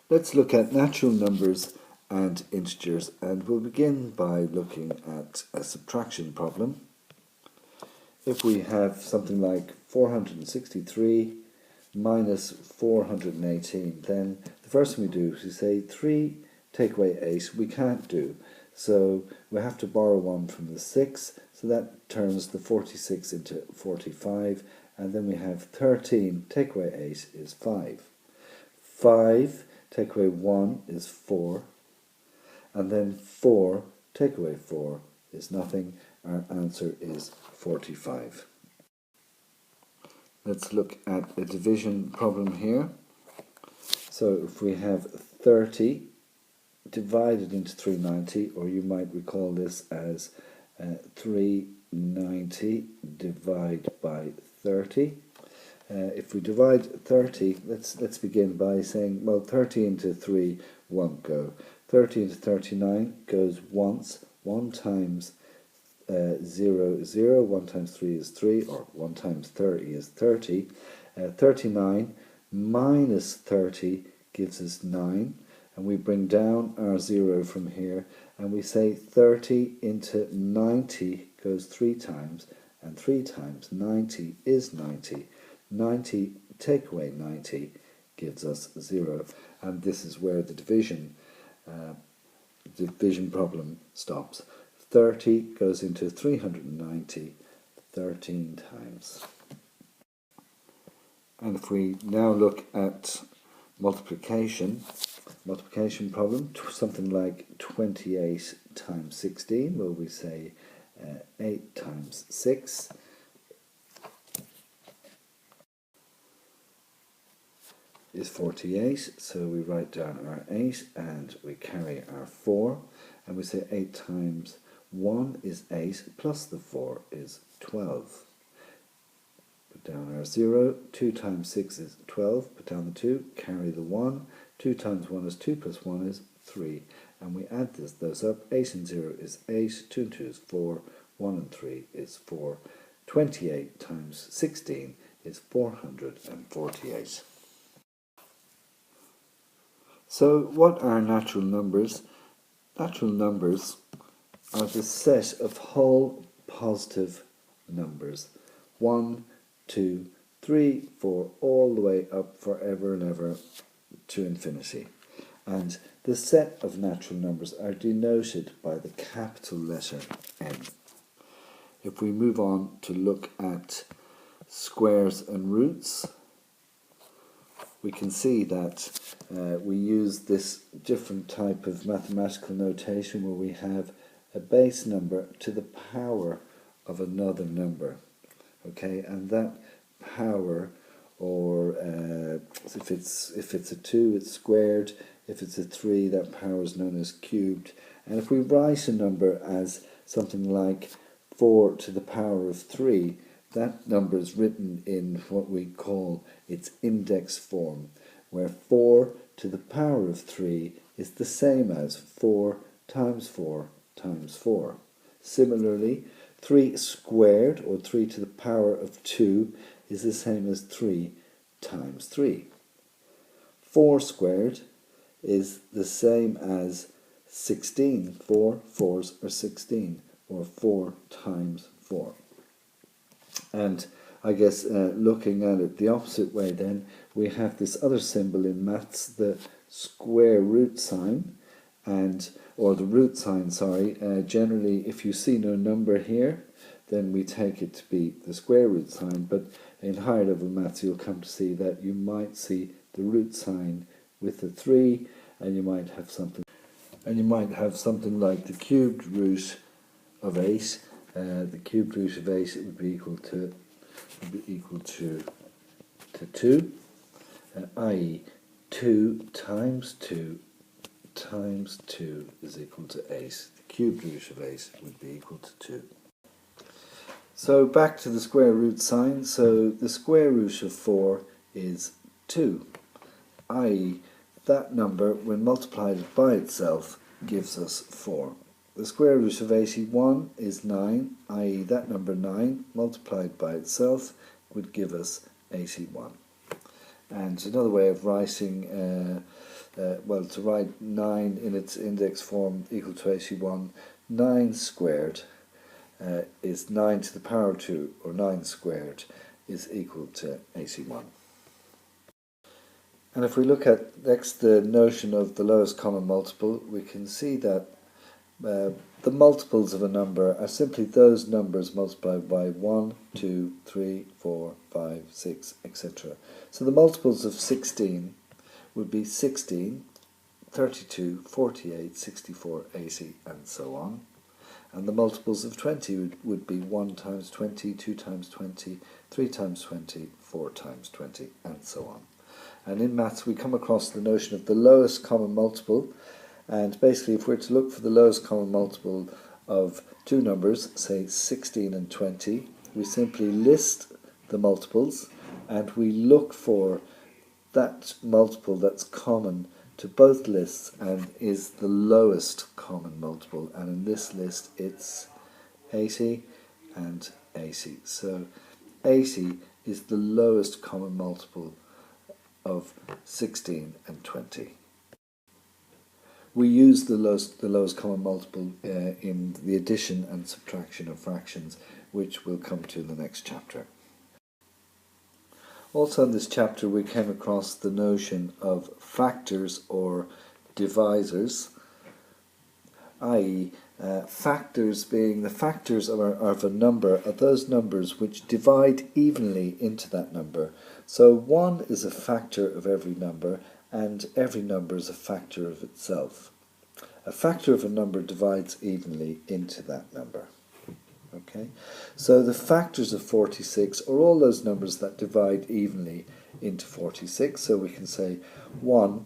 Let's look at natural numbers and integers, and we'll begin by looking at a subtraction problem. If we have something like 463 minus 418, then the first thing we do is we say 3 take away 8 we can't do. So we have to borrow 1 from the 6, so that turns the 46 into 45, and then we have 13 take away 8 is 5. 5 take away 1 is 4, and then 4 take away 4 is nothing. Our answer is 45. Let's look at a division problem here. So if we have 30 divided into 390, or you might recall this as 390 divide by 30. If we divide 30, let's begin by saying, well, 30 into 3 won't go. 30 into 39 goes once. 1 times 0 is 0, 1 times 3 is 3, or 1 times 30 is 30. 39 minus 30 gives us 9, and we bring down our 0 from here, and we say 30 into 90 goes 3 times, and 3 times 90 is 90. 90 take away 90 gives us 0, and this is where the division problem stops. 30 goes into 390 13 times. And if we now look at multiplication problem, something like 28 times 16, well, we say 8 times 6 is 48, so we write down our 8 and we carry our 4, and we say 8 times 1 is 8 plus the 4 is 12. Put down our 0. 2 times 6 is 12. Put down the 2. Carry the 1. 2 times 1 is 2 plus 1 is 3. And we add those up. 8 and 0 is 8. 2 and 2 is 4. 1 and 3 is 4. 28 times 16 is 448. So what are natural numbers? Natural numbers are the set of whole positive numbers. 1, 2, 3, 4, all the way up forever and ever to infinity. And the set of natural numbers are denoted by the capital letter N. If we move on to look at squares and roots, we can see that we use this different type of mathematical notation where we have a base number to the power of another number, okay, and that power, or if it's a 2, it's squared. If it's a 3, that power is known as cubed. And if we write a number as something like 4 to the power of 3, that number is written in what we call its index form, where 4 to the power of 3 is the same as 4 times 4 times 4. Similarly, 3 squared, or 3 to the power of 2, is the same as 3 times 3. 4 squared is the same as 16. 4 fours are 16, or 4 times 4. And I guess looking at it the opposite way then, we have this other symbol in maths, the square root sign, or the root sign, sorry. Generally, if you see no number here, then we take it to be the square root sign, but in higher level maths you'll come to see that you might see the root sign with the 3, and you might have something like the cubed root of 8. The cubed root of 8 would be equal to 2, i.e. 2 times 2 times 2 is equal to 8. The cubed root of 8 would be equal to 2. So back to the square root sign. So the square root of 4 is 2, i.e. that number, when multiplied by itself, gives us 4. The square root of 81 is 9, i.e. that number 9 multiplied by itself would give us 81. And another way of writing to write 9 in its index form equal to 81, 9 squared is 9 to the power of 2, or 9 squared is equal to 81. And if we look at next the notion of the lowest common multiple, we can see that the multiples of a number are simply those numbers multiplied by 1, 2, 3, 4, 5, 6, etc. So the multiples of 16 would be 16, 32, 48, 64, 80, and so on. And the multiples of 20 would be 1 times 20, 2 times 20, 3 times 20, 4 times 20, and so on. And in maths we come across the notion of the lowest common multiple, and basically if we're to look for the lowest common multiple of two numbers, say 16 and 20, we simply list the multiples and we look for that multiple that's common to both lists and is the lowest common multiple, and in this list it's 80 and 80. So 80 is the lowest common multiple of 16 and 20. We use the lowest common multiple in the addition and subtraction of fractions, which we'll come to in the next chapter. Also in this chapter we came across the notion of factors or divisors, i.e. Factors being the factors of a number are those numbers which divide evenly into that number. So 1 is a factor of every number, and every number is a factor of itself. A factor of a number divides evenly into that number. Okay, so the factors of 46 are all those numbers that divide evenly into 46. So we can say 1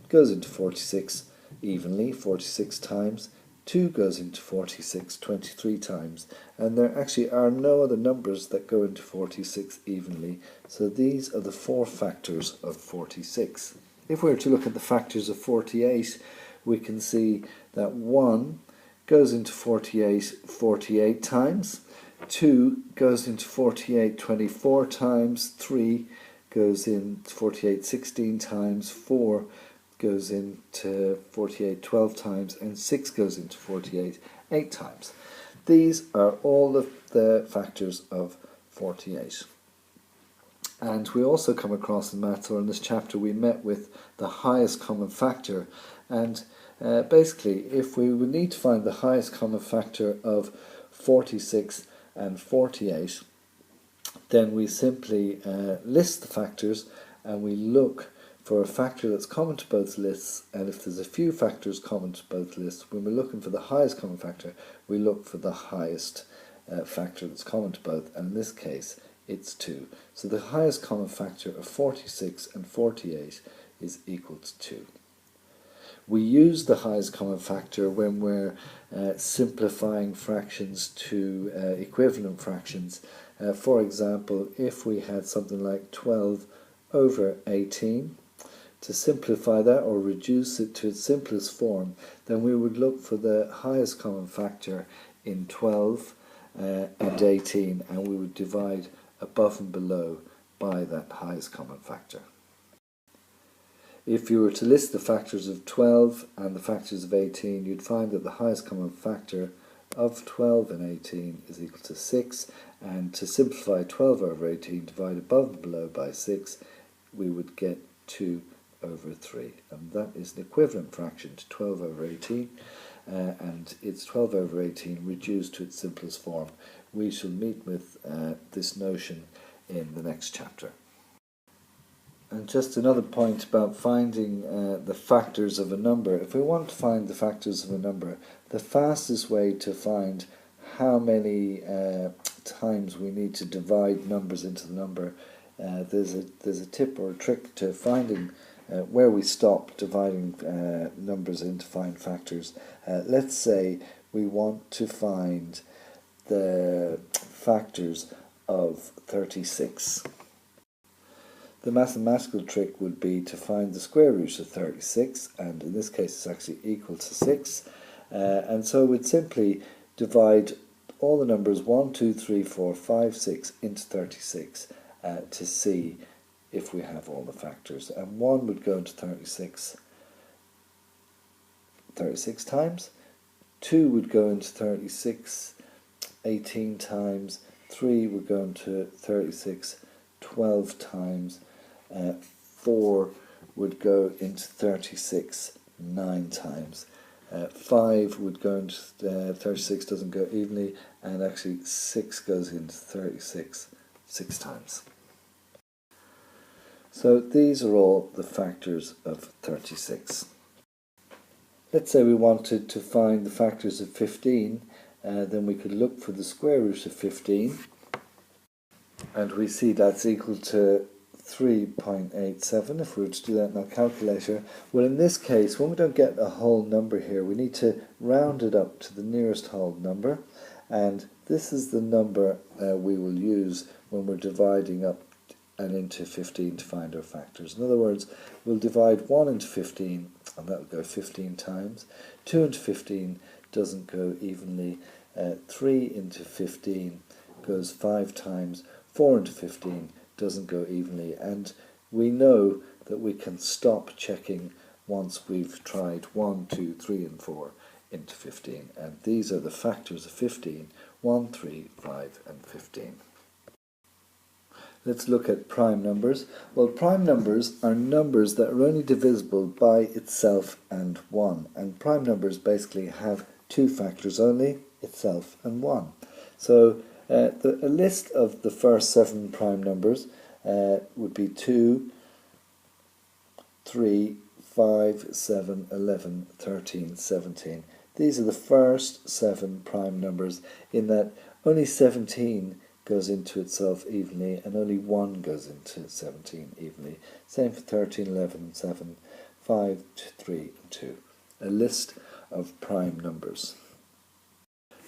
goes into 46 evenly, 46 times. 2 goes into 46 23 times, and there actually are no other numbers that go into 46 evenly, so these are the 4 factors of 46. If we were to look at the factors of 48, we can see that 1 goes into 48 48 times, 2 goes into 48 24 times, 3 goes into 48 16 times, 4 goes into 48 12 times, and 6 goes into 48 8 times. These are all of the factors of 48. And we also come across in maths, or in this chapter we met with the highest common factor, and basically if we would need to find the highest common factor of 46 and 48, then we simply list the factors and we look for a factor that's common to both lists, and if there's a few factors common to both lists, when we're looking for the highest common factor, we look for the highest factor that's common to both, and in this case it's 2. So the highest common factor of 46 and 48 is equal to 2. We use the highest common factor when we're simplifying fractions to equivalent fractions. For example, if we had something like 12 over 18, to simplify that or reduce it to its simplest form, then we would look for the highest common factor in 12 and 18, and we would divide above and below by that highest common factor. If you were to list the factors of 12 and the factors of 18, you'd find that the highest common factor of 12 and 18 is equal to 6, and to simplify 12 over 18, divide above and below by 6, we would get 2 over 3, and that is an equivalent fraction to 12 over 18, and it's 12 over 18 reduced to its simplest form. We shall meet with this notion in the next chapter. And just another point about finding the factors of a number. If we want to find the factors of a number, the fastest way to find how many times we need to divide numbers into the number, there's a tip or a trick to finding where we stop dividing numbers into find factors. Let's say we want to find the factors of 36. The mathematical trick would be to find the square root of 36, and in this case it's actually equal to 6, and so we'd simply divide all the numbers 1, 2, 3, 4, 5, 6 into 36 to see if we have all the factors, and 1 would go into 36, 36 times, 2 would go into 36 18 times, 3 would go into 36 12 times, 4 would go into 36 9 times, 5 would go into 36, doesn't go evenly, and actually 6 goes into 36 6 times. So these are all the factors of 36. Let's say we wanted to find the factors of 15, then we could look for the square root of 15, and we see that's equal to 3.87 if we were to do that in our calculator. Well, in this case, when we don't get a whole number here, we need to round it up to the nearest whole number, and this is the number we will use when we're dividing up and into 15 to find our factors. In other words, we'll divide 1 into 15, and that will go 15 times. 2 into 15 doesn't go evenly. 3 into 15 goes 5 times. 4 into 15 doesn't go evenly. And we know that we can stop checking once we've tried 1, 2, 3 and 4 into 15. And these are the factors of 15, 1, 3, 5 and 15. Let's look at prime numbers. Well, prime numbers are numbers that are only divisible by itself and 1. And prime numbers basically have two factors only, itself and 1. So a list of the first 7 prime numbers would be 2, 3, 5, 7, 11, 13, 17. These are the first 7 prime numbers, in that only 17 goes into itself evenly and only 1 goes into 17 evenly. Same for 13, 11, 7, 5, 3 and 2. A list of prime numbers.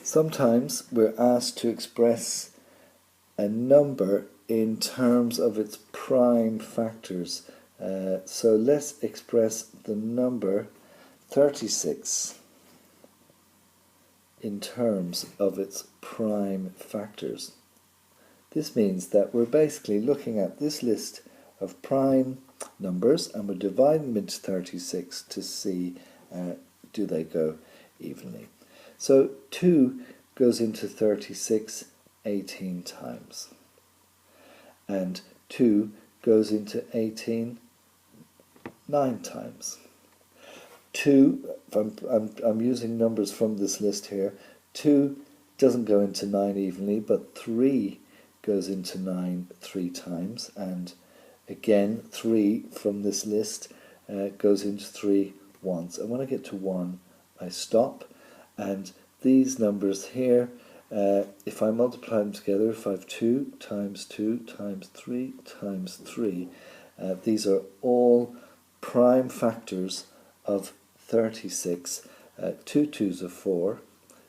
Sometimes we're asked to express a number in terms of its prime factors. So let's express the number 36 in terms of its prime factors. This means that we're basically looking at this list of prime numbers and we're dividing them into 36 to see do they go evenly. So 2 goes into 36 18 times, and 2 goes into 18 9 times. 2, I'm using numbers from this list here, 2 doesn't go into 9 evenly, but 3 goes into 9 3 times, and again 3 from this list goes into 3 once, and when I get to 1 I stop, and these numbers here, if I multiply them together, if I have 2 times 2 times 3 times 3, these are all prime factors of 36. 2 2s are 4,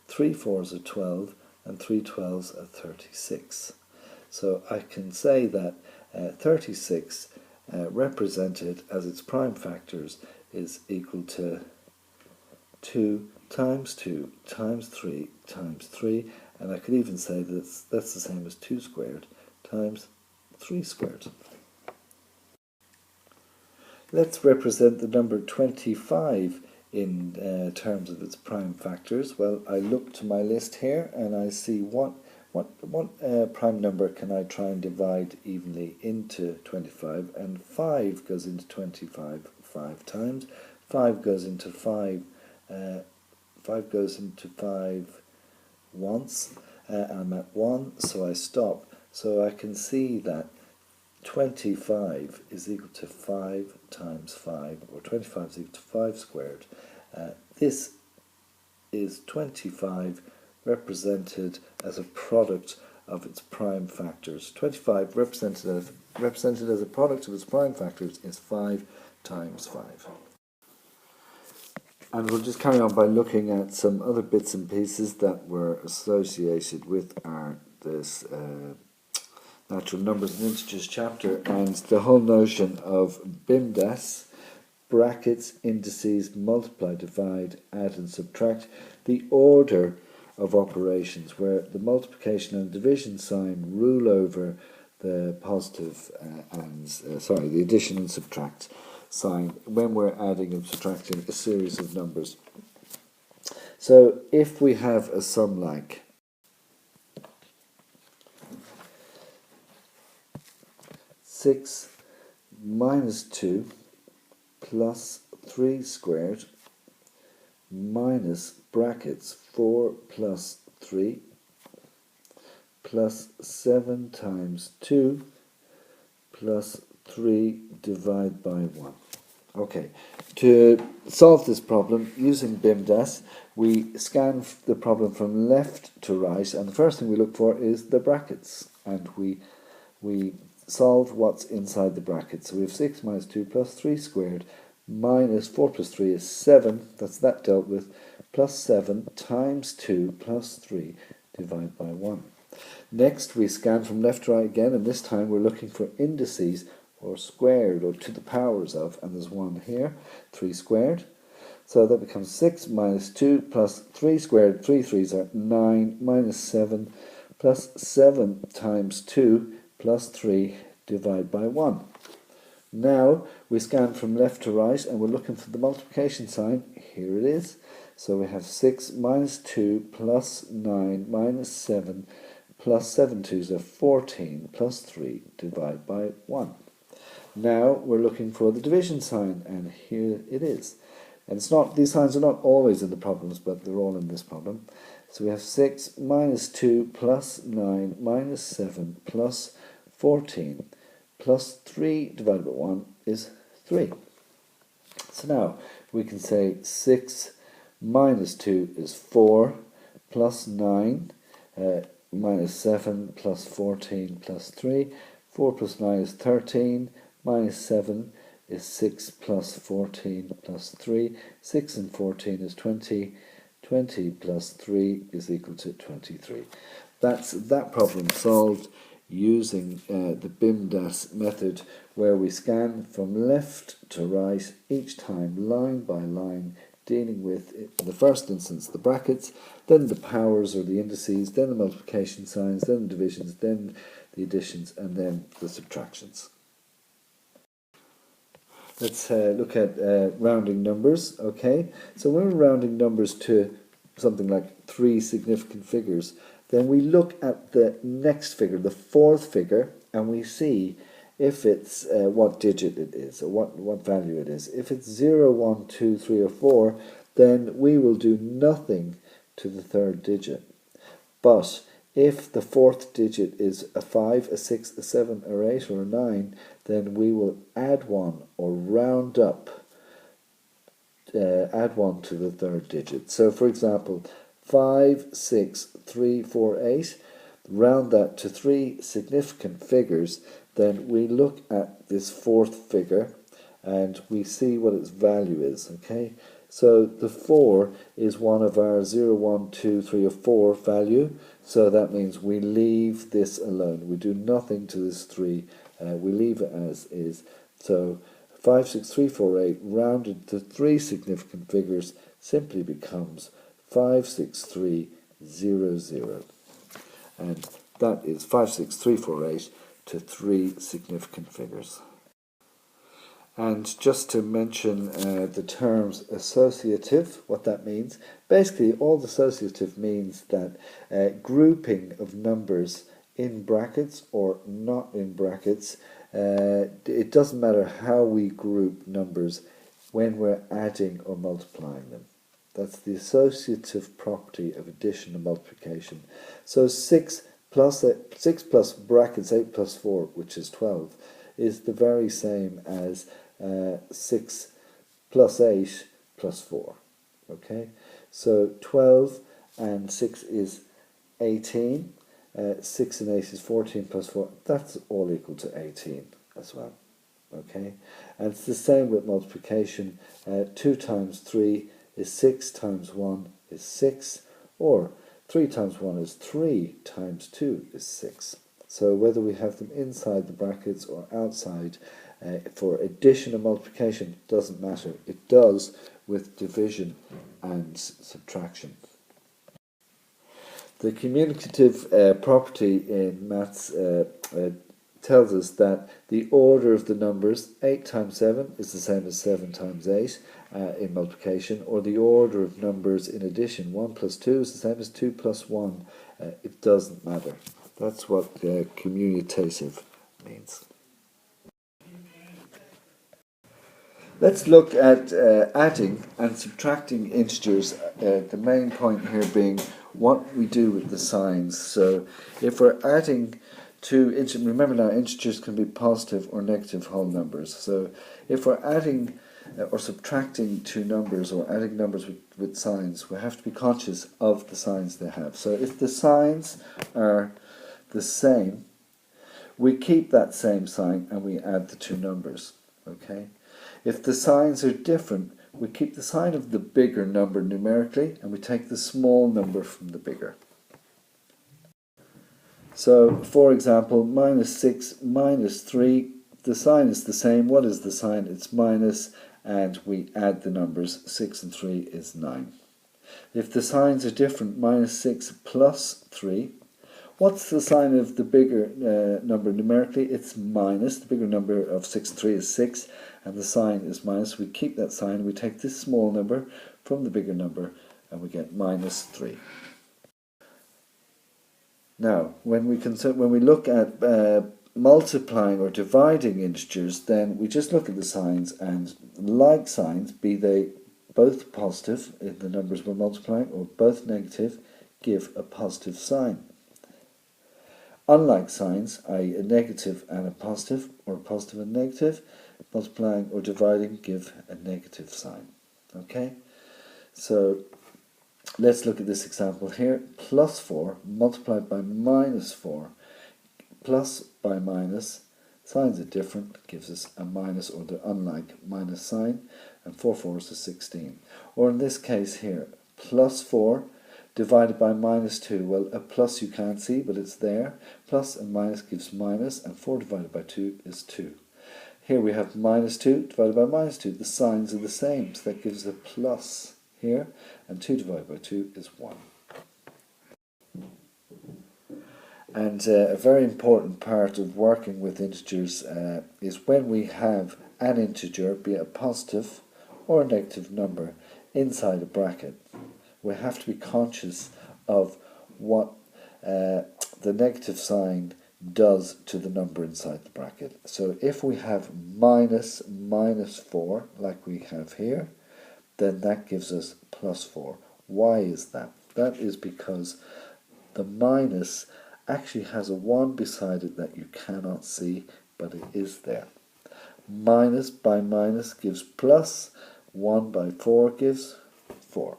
3 4s are 12, and 3 12s are 36. So I can say that 36 represented as its prime factors is equal to 2 times 2 times 3 times 3, and I could even say that's the same as 2 squared times 3 squared. Let's represent the number 25 in terms of its prime factors. Well, I look to my list here and I see what prime number can I try and divide evenly into 25, and 5 goes into 25 5 times, 5 goes into 5 goes into 5 once, and I'm at 1, so I stop. So I can see that 25 is equal to 5 times 5, or 25 is equal to 5 squared. This is 25 represented as a product of its prime factors. 25 represented as a product of its prime factors is 5 times 5. And we'll just carry on by looking at some other bits and pieces that were associated with this natural numbers and integers chapter, and the whole notion of BIMDAS, brackets, indices, multiply, divide, add and subtract, the order of operations where the multiplication and division sign rule over the positive the addition and subtract sign when we're adding and subtracting a series of numbers. So if we have a sum like 6 minus 2 plus 3 squared minus brackets 4 plus 3 plus 7 times 2 plus 3 divided by 1. Okay, to solve this problem using BIMDAS, we scan the problem from left to right, and the first thing we look for is the brackets, and we solve what's inside the brackets. So we have 6 minus 2 plus 3 squared minus 4 plus 3 is 7, that's that dealt with, plus 7 times 2 plus 3 divided by 1. Next we scan from left to right again, and this time we're looking for indices or squared or to the powers of, and there's 1 here, 3 squared. So that becomes 6 minus 2 plus 3 squared, 3 3s are 9, minus 7 plus 7 times 2 plus 3 divided by 1. Now we scan from left to right and we're looking for the multiplication sign. Here it is. So we have 6 minus 2 plus 9 minus 7 plus 7 2s are 14 plus 3 divided by 1. Now we're looking for the division sign, and here it is. And it's not, these signs are not always in the problems, but they're all in this problem. So we have 6 minus 2 plus 9 minus 7 plus 14 plus 3 divided by 1 is 3. So now we can say 6 minus 2 is 4 plus 9 minus 7 plus 14 plus 3. 4 plus 9 is 13, minus 7 is 6 plus 14 plus 3. 6 and 14 is 20. 20 plus 3 is equal to 23. That's that problem solved using the BIMDAS method, where we scan from left to right each time, line by line, dealing with, in the first instance, the brackets, then the powers or the indices, then the multiplication signs, then the divisions, then the additions, and then the subtractions. Let's look at rounding numbers. Okay, so when we're rounding numbers to something like 3 significant figures, then we look at the next figure, the fourth figure, and we see if it's what digit it is, or what value it is. If it's 0, 1, 2, 3, or 4, then we will do nothing to the third digit. But if the fourth digit is a 5, a 6, a 7, or 8, or a 9, then we will add 1 or round up, add 1 to the third digit. So for example, 5, 6, 3, 4, 8, round that to 3 significant figures, then we look at this fourth figure and we see what its value is, okay? So the 4 is one of our 0, 1, 2, 3, or 4 value, so that means we leave this alone. We do nothing to this 3, we leave it as is. So 5, 6, 3, 4, 8 rounded to 3 significant figures simply becomes 5, 6, 3, 0, 0. And that is 5, 6, 3, 4, 8 to 3 significant figures. And just to mention the terms associative, what that means. Basically, all associative means that grouping of numbers in brackets or not in brackets, it doesn't matter how we group numbers when we're adding or multiplying them. That's the associative property of addition and multiplication. So 6 plus brackets 8 plus 4, which is 12, is the very same as 6 plus 8 plus 4. Okay, so 12 and 6 is 18, 6 and 8 is 14 plus 4, that's all equal to 18 as well. Okay, and it's the same with multiplication. 2 times 3 is 6, times 1 is 6, or 3 times 1 is 3, times 2 is 6. So whether we have them inside the brackets or outside, for addition and multiplication doesn't matter. It does with division and subtraction. The communicative property in maths tells us that the order of the numbers 8 times 7 is the same as 7 times 8 in multiplication, or the order of numbers in addition, 1 plus 2 is the same as 2 plus 1. It doesn't matter. That's what commutative means. Let's look at adding and subtracting integers, the main point here being what we do with the signs. So if we're adding two integers, remember now integers can be positive or negative whole numbers. So if we're adding or subtracting two numbers or adding numbers with signs, we have to be conscious of the signs they have. So if the signs are the same, we keep that same sign and we add the two numbers. Okay? If the signs are different, we keep the sign of the bigger number numerically and we take the small number from the bigger. So, for example, minus 6, minus 3, the sign is the same. What is the sign? It's minus, and we add the numbers. 6 and 3 is 9. If the signs are different, minus 6 plus 3, what's the sign of the bigger number numerically? It's minus. The bigger number of 6 and 3 is 6, and the sign is minus. We keep that sign, we take this small number from the bigger number, and we get minus 3. Now, when we look at multiplying or dividing integers, then we just look at the signs, and like signs, be they both positive in the numbers we're multiplying or both negative, give a positive sign. Unlike signs, i.e. a negative and a positive, or a positive and negative, multiplying or dividing give a negative sign. Okay? So let's look at this example here. Plus 4 multiplied by minus 4. Plus by minus, signs are different, gives us a minus or the unlike minus sign, and 4 fours is 16. Or in this case here, plus 4 divided by minus 2. Well, a plus you can't see, but it's there. Plus and minus gives minus, and 4 divided by 2 is 2. Here we have minus 2 divided by minus 2. The signs are the same, so that gives a plus here, and 2 divided by 2 is 1. And a very important part of working with integers is when we have an integer, be it a positive or a negative number, inside a bracket, we have to be conscious of what the negative sign does to the number inside the bracket. So if we have minus 4, like we have here, then that gives us plus 4. Why is that? That is because the minus actually has a 1 beside it that you cannot see, but it is there. Minus by minus gives plus, 1 by 4 gives 4.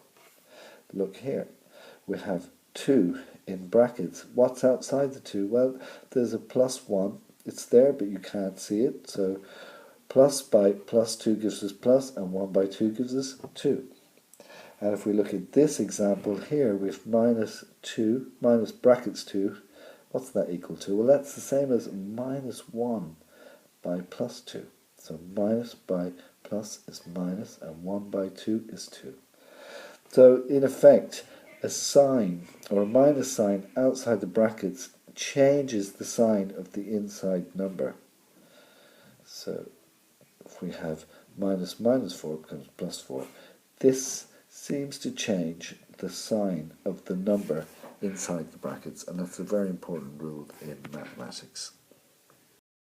Look here, we have 2 in brackets. What's outside the 2? Well, there's a plus 1. It's there, but you can't see it. So plus by plus 2 gives us plus, and 1 by 2 gives us 2. And if we look at this example here, we have minus 2, minus brackets 2. What's that equal to? Well, that's the same as minus 1 by plus 2. So minus by plus is minus, and 1 by 2 is 2. So, in effect, a sign or a minus sign outside the brackets changes the sign of the inside number. So, if we have minus 4, it becomes plus 4. This seems to change the sign of the number inside the brackets, and that's a very important rule in mathematics.